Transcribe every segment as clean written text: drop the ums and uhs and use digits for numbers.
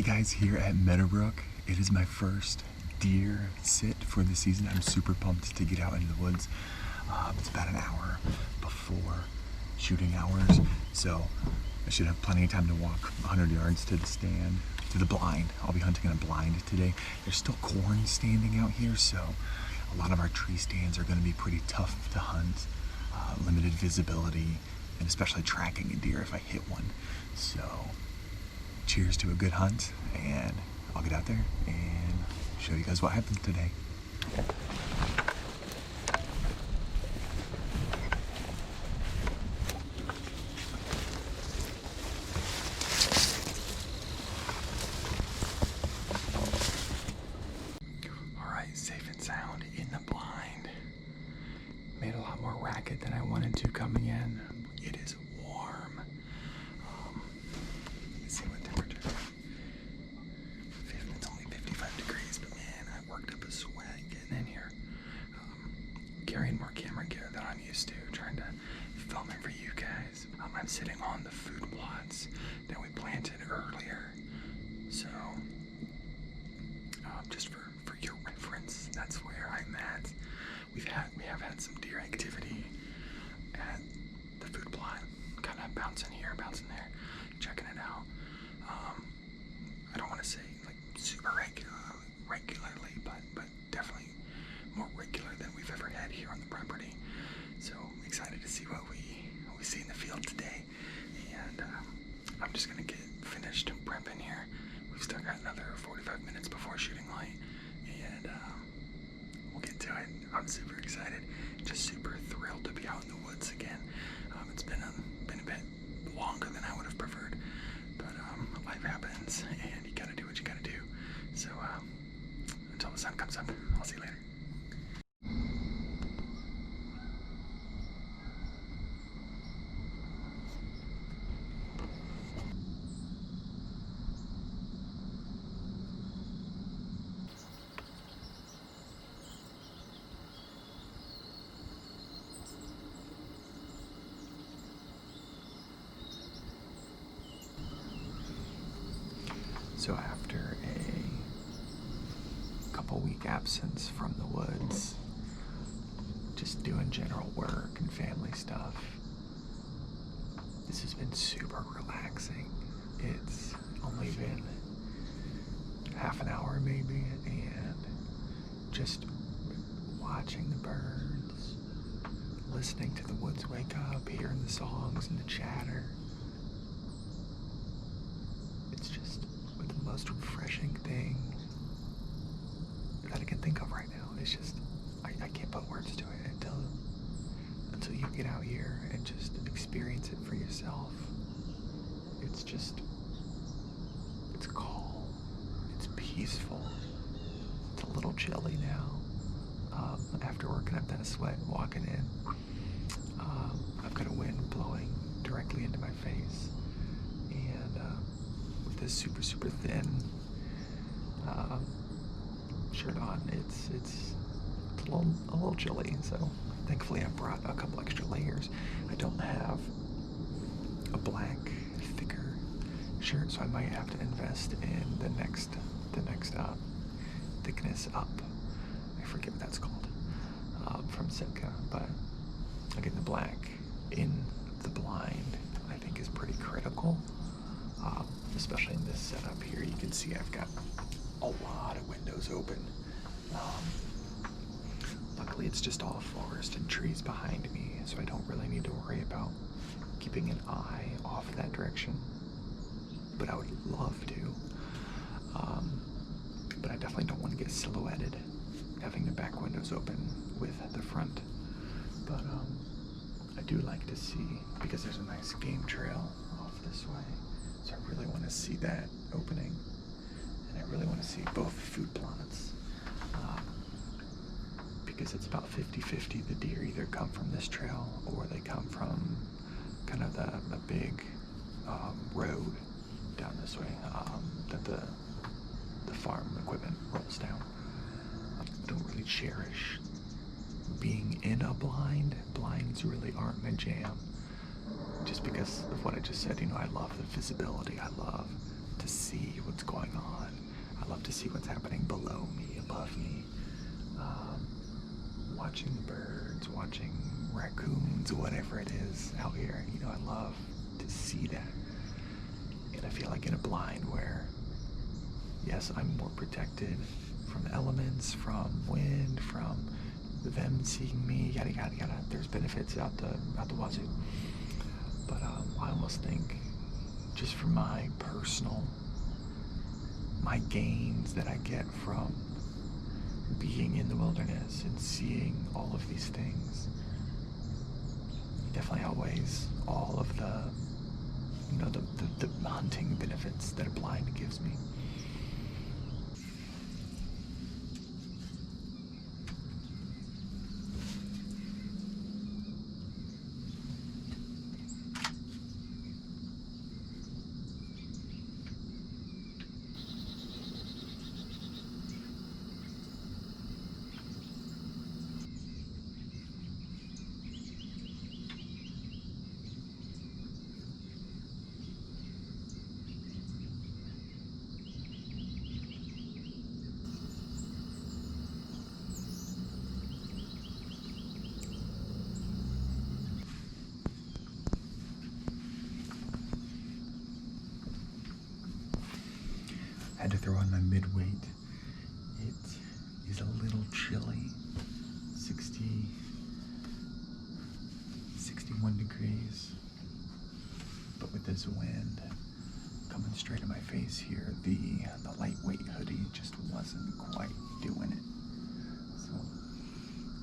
guys, here at Meadowbrook. It is my first deer sit for the season. I'm super pumped to get out into the woods. It's about an hour before shooting hours, so I should have plenty of time to walk 100 yards to the stand, to the blind. I'll be hunting in a blind today. There's still corn standing out here, so a lot of our tree stands are going to be pretty tough to hunt. Limited visibility, and especially tracking a deer if I hit one. So cheers to a good hunt, and I'll get out there and show you guys what happened today. Alright, safe and sound in the blind. Made a lot more racket than I wanted to coming in. It is warm. Let's see what temperature. It's only 55 degrees, but man, I worked up a sweat getting in here. Carrying more camera gear than I'm used to, trying to film it for you guys. I'm sitting on the food plots that we planted earlier. So, just for your reference, that's where I'm at. We have had some deer activity at the food plot, kind of bouncing here, bouncing there, checking it out. I don't want to say like super regularly, but definitely more regular than we've ever had here on the property. So excited to see what we see in the field today. And I'm just gonna get finished prepping here. We've still got another 45 minutes before shooting light, and we'll get to it. I'm super excited, just super thrilled to be out in the woods again. It's been a bit longer than I would have preferred, but life happens, and you gotta do what you gotta do. So until the sun comes up, I'll see you later. So after a couple-week absence from the woods, just doing general work and family stuff, this has been super relaxing. It's only been half an hour maybe, and just watching the birds, listening to the woods wake up, hearing the songs and the chatter. It's just the most refreshing thing that I can think of right now. It's just, I can't put words to it until you get out here and just experience it for yourself. It's just, it's calm, it's peaceful, it's a little chilly now. After working up that sweat walking in, I've got a wind blowing directly into my face, and with this super thin shirt on, it's a little chilly. So thankfully I brought a couple extra layers. I don't have a black thicker shirt, so I might have to invest in the next thickness up. I forget what that's called, from Sitka, but again, the black in the blind I think is pretty critical. Especially in this setup here, you can see I've got a lot of windows open. Luckily it's just all forest and trees behind me, so I don't really need to worry about keeping an eye off that direction, but I would love to. But I definitely don't want to get silhouetted having the back windows open with the front. But I do like to see, because there's a nice game trail off this way, so I really want to see that opening, and I really want to see both food plots, because it's about 50-50. The deer either come from this trail or they come from kind of the big road down this way that the farm equipment rolls down. I don't really cherish being in a blind. Blinds really aren't my jam, just because of what I just said. You know, I love the visibility. I love to see what's going on. I love to see what's happening below me, above me. Watching the birds, watching raccoons, whatever it is out here. You know, I love to see that. And I feel like in a blind where, yes, I'm more protected from the elements, from wind, from them seeing me, yada yada yada. There's benefits out the wazoo. But I almost think, just for my gains that I get from being in the wilderness and seeing all of these things, definitely outweighs all of the, you know, the hunting benefits that a blind gives me. Had to throw on my mid-weight. It is a little chilly. 61 degrees. But with this wind coming straight in my face here, the lightweight hoodie just wasn't quite doing it. So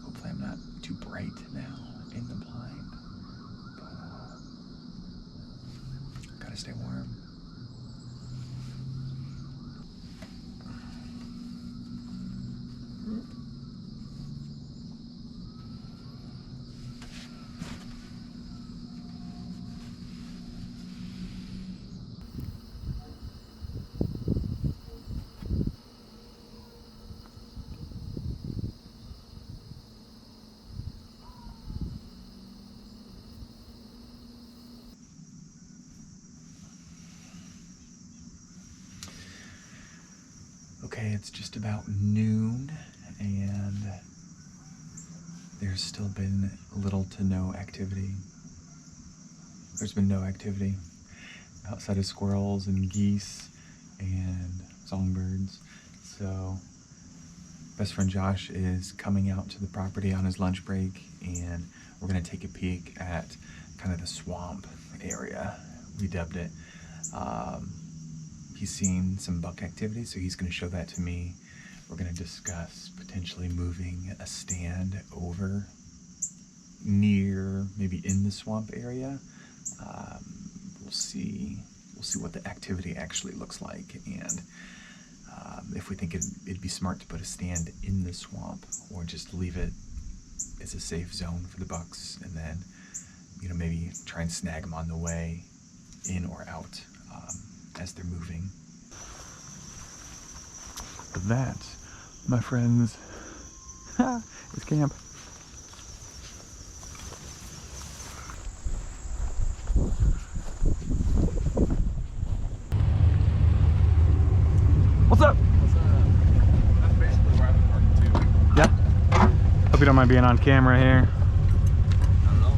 hopefully I'm not too bright now in the blind. But gotta stay warm. Okay, it's just about noon, and there's still been little to no activity. There's been no activity outside of squirrels and geese and songbirds. So best friend Josh is coming out to the property on his lunch break, and we're gonna take a peek at kind of the swamp area, we dubbed it. He's seen some buck activity, so he's gonna show that to me. We're gonna discuss potentially moving a stand over near, maybe in the swamp area. We'll see what the activity actually looks like, and if we think it'd be smart to put a stand in the swamp or just leave it as a safe zone for the bucks, and then, you know, maybe try and snag them on the way in or out as they're moving. But that, my friends, is camp. What's up? That's basically where I've been parking too. Yeah. Hope you don't mind being on camera here. I don't know.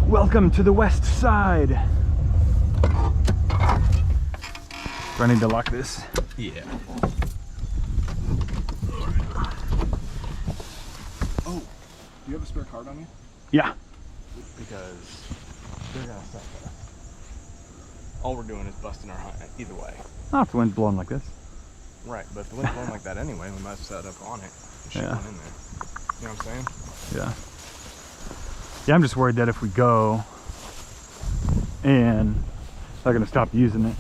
Welcome to the west side. Do I need to lock this? Yeah. Oh, do you have a spare card on you? Yeah. Because they're gonna set there. All we're doing is busting our hunt either way. Oh, if the wind's blowing like this. Right, but if the wind's blowing like that anyway, we might set up on it and shit Yeah. one in there. You know what I'm saying? Yeah. Yeah, I'm just worried that if we go and they're gonna stop using it.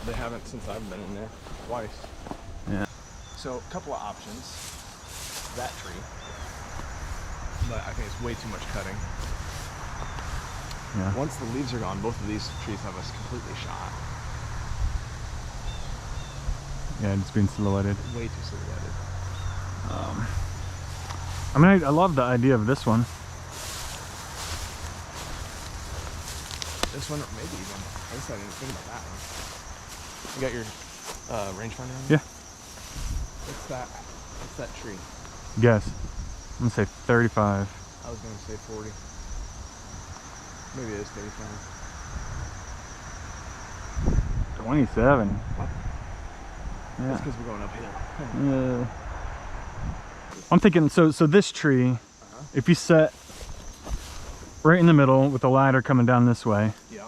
They haven't since I've been in there twice. Yeah. So, a couple of options. That tree. But I think it's way too much cutting. Yeah. Once the leaves are gone, both of these trees have us completely shot. Yeah, it's being silhouetted. Way too silhouetted. I mean, I love the idea of this one. This one, or maybe even. I guess I didn't think about that one. You got your rangefinder on? Yeah. What's that? What's that tree? Guess. I'm gonna say 35. I was gonna say 40. Maybe it is 35. 27. What? Yeah. That's because we're going uphill. I'm thinking, so this tree, if you set right in the middle with the ladder coming down this way, Yeah.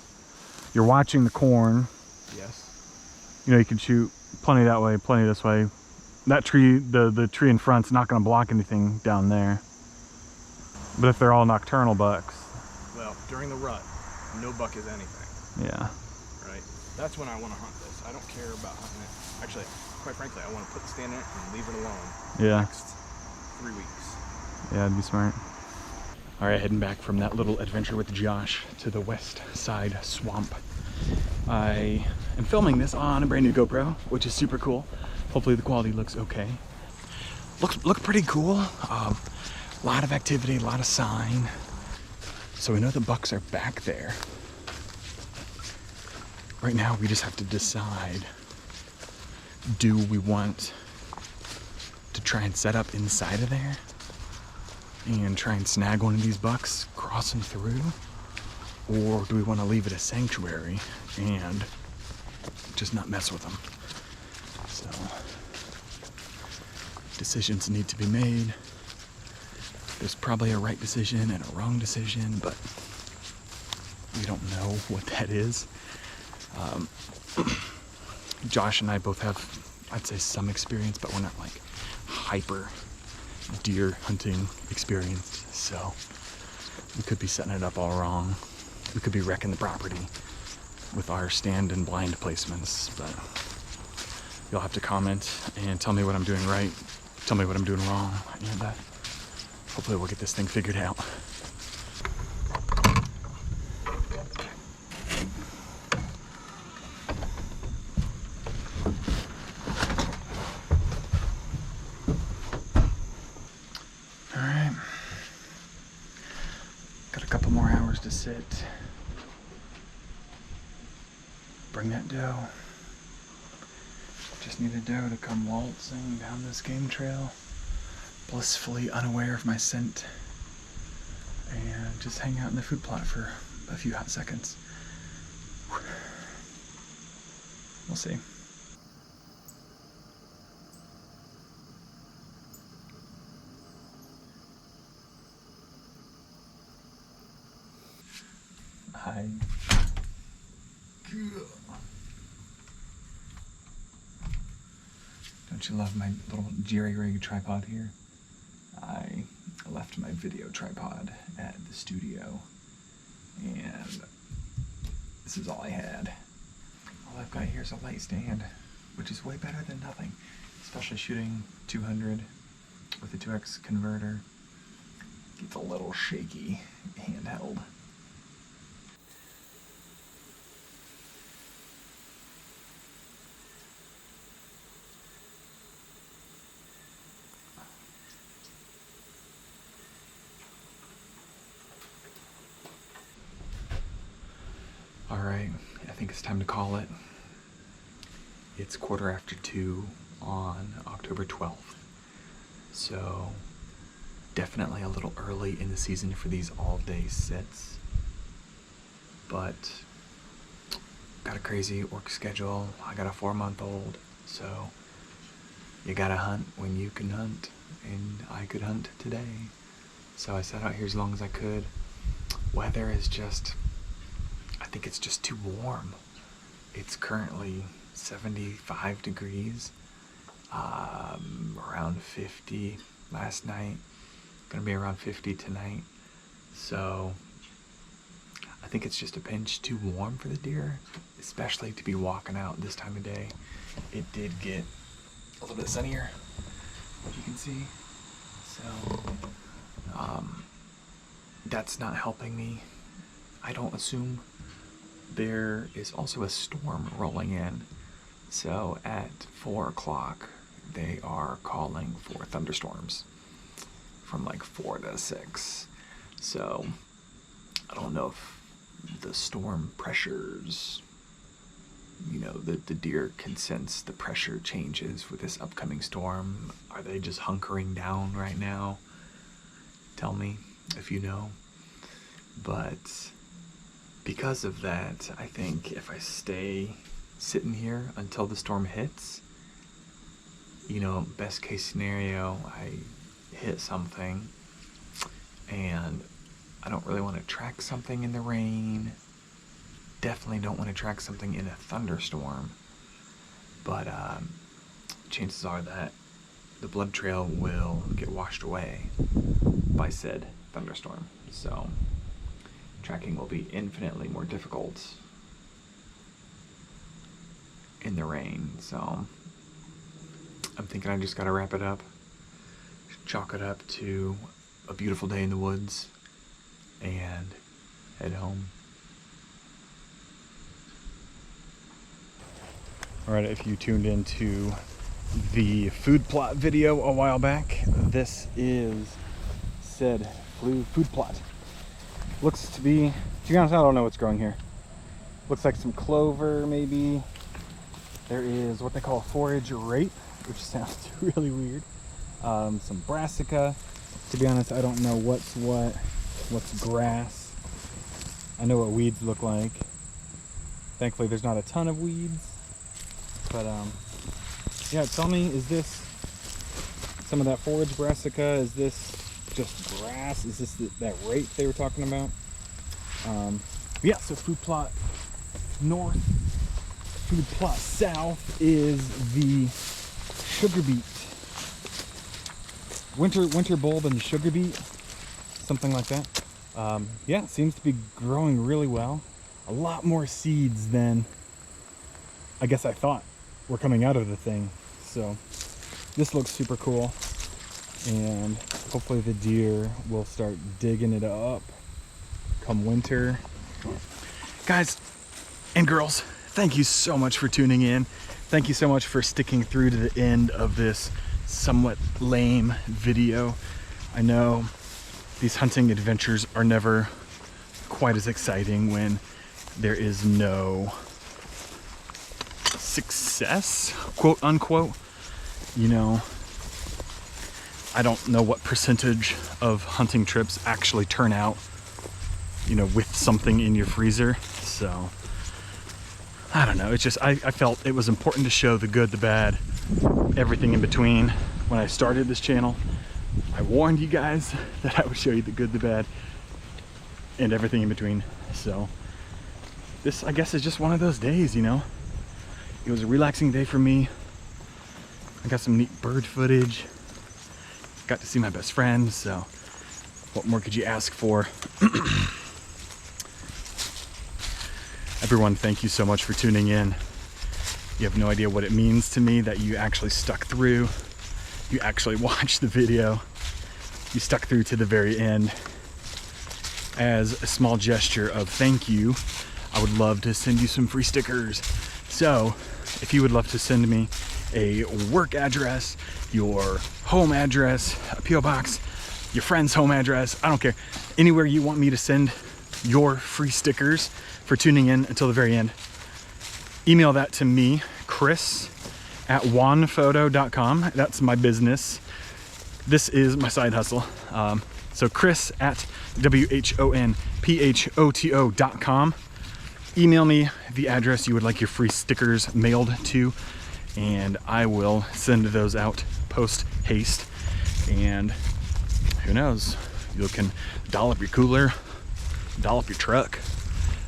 you're watching the corn. Yes. You know, you can shoot plenty that way, plenty this way. That tree, the tree in front's not going to block anything down there. But if they're all nocturnal bucks. Well, during the rut, no buck is anything. Yeah. Right? That's when I want to hunt this. I don't care about hunting it. Actually, quite frankly, I want to put the stand in it and leave it alone. Yeah. Next 3 weeks. Yeah, it'd be smart. All right, heading back from that little adventure with Josh to the west side swamp. I am filming this on a brand new GoPro, which is super cool. Hopefully the quality looks okay. Look pretty cool. A lot of activity, a lot of sign. So we know the bucks are back there. Right now we just have to decide, do we want to try and set up inside of there and try and snag one of these bucks crossing through, or do we want to leave it a sanctuary and just not mess with them? So decisions need to be made. There's probably a right decision and a wrong decision, but we don't know what that is. Josh and I both have, I'd say, some experience, but we're not like hyper deer hunting experienced, so we could be setting it up all wrong. We could be wrecking the property with our stand and blind placements, but you'll have to comment and tell me what I'm doing right, tell me what I'm doing wrong, and hopefully we'll get this thing figured out. To sit, bring that doe. Just need a doe to come waltzing down this game trail, blissfully unaware of my scent, and just hang out in the food plot for a few hot seconds. We'll see. Hi. Don't you love my little jerry rig tripod here? I left my video tripod at the studio, and this is all I had. All I've got here is a light stand, which is way better than nothing, especially shooting 200 with a 2x converter. Gets a little shaky handheld. All right, I think it's time to call it. It's 2:15 on October 12th. So definitely a little early in the season for these all-day sits. But got a crazy work schedule. I got a 4-month-old, so you gotta hunt when you can hunt, and I could hunt today. So I sat out here as long as I could. Weather is just, I think it's just too warm. It's currently 75 degrees, around 50 last night, gonna be around 50 tonight. So I think it's just a pinch too warm for the deer, especially to be walking out this time of day. It did get a little bit sunnier, you can see. So that's not helping me. I don't assume. There is also a storm rolling in So at 4 o'clock, they are calling for thunderstorms from like 4 to 6. So I don't know if the storm pressures, you know, the deer can sense the pressure changes with this upcoming storm. Are they just hunkering down right now? Tell me if you know. But because of that, I think if I stay sitting here until the storm hits, you know, best case scenario, I hit something and I don't really want to track something in the rain. Definitely don't want to track something in a thunderstorm. But chances are that the blood trail will get washed away by said thunderstorm. So tracking will be infinitely more difficult in the rain. So I'm thinking I just gotta wrap it up, chalk it up to a beautiful day in the woods, and head home. Alright, if you tuned into the food plot video a while back, this is said food plot. Looks to be, to be honest, I don't know what's growing here. Looks like some clover, maybe. There is what they call forage rape, which sounds really weird. Some brassica. To be honest, I don't know what's grass. I know what weeds look like. Thankfully, there's not a ton of weeds. But yeah, tell me, is this some of that forage brassica? Is this just grass? Is this that rape they were talking about? Yeah, so food plot north, food plot south is the sugar beet. Winter bulb and the sugar beet, something like that. Yeah, it seems to be growing really well. A lot more seeds than I guess I thought were coming out of the thing. So this looks super cool, and hopefully the deer will start digging it up come winter. Guys and girls, thank you so much for tuning in. Thank you so much for sticking through to the end of this somewhat lame video. I know these hunting adventures are never quite as exciting when there is no success, quote unquote. You know, I don't know what percentage of hunting trips actually turn out, you know, with something in your freezer. So I don't know, it's just I felt it was important to show the good, the bad, everything in between. When I started this channel, I warned you guys that I would show you the good, the bad, and everything in between. So this, I guess, is just one of those days, you know. It was a relaxing day for me. I got some neat bird footage. Got to see my best friend, so what more could you ask for? Everyone, thank you so much for tuning in. You have no idea what it means to me that you actually stuck through. You actually watched the video. You stuck through to the very end. As a small gesture of thank you, I would love to send you some free stickers. So if you would love to send me a work address, your home address, a P.O. box, your friend's home address, I don't care. Anywhere you want me to send your free stickers for tuning in until the very end, email that to me, Chris at wanphoto.com. That's my business. This is my side hustle. So Chris at WHONPHOTO.com. Email me the address you would like your free stickers mailed to, and I will send those out post haste. And who knows, you can dollop your cooler, dollop your truck.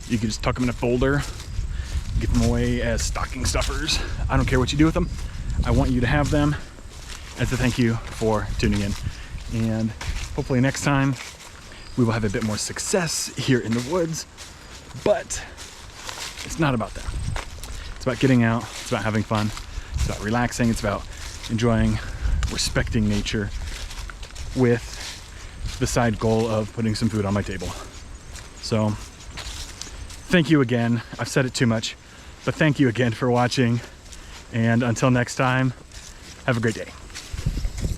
You can just tuck them in a folder, give them away as stocking stuffers. I don't care what you do with them. I want you to have them as a thank you for tuning in. And hopefully next time we will have a bit more success here in the woods. But it's not about that. It's about getting out. It's about having fun. It's about relaxing. It's about enjoying, respecting nature with the side goal of putting some food on my table. So thank you again. I've said it too much, but thank you again for watching. And until next time, have a great day.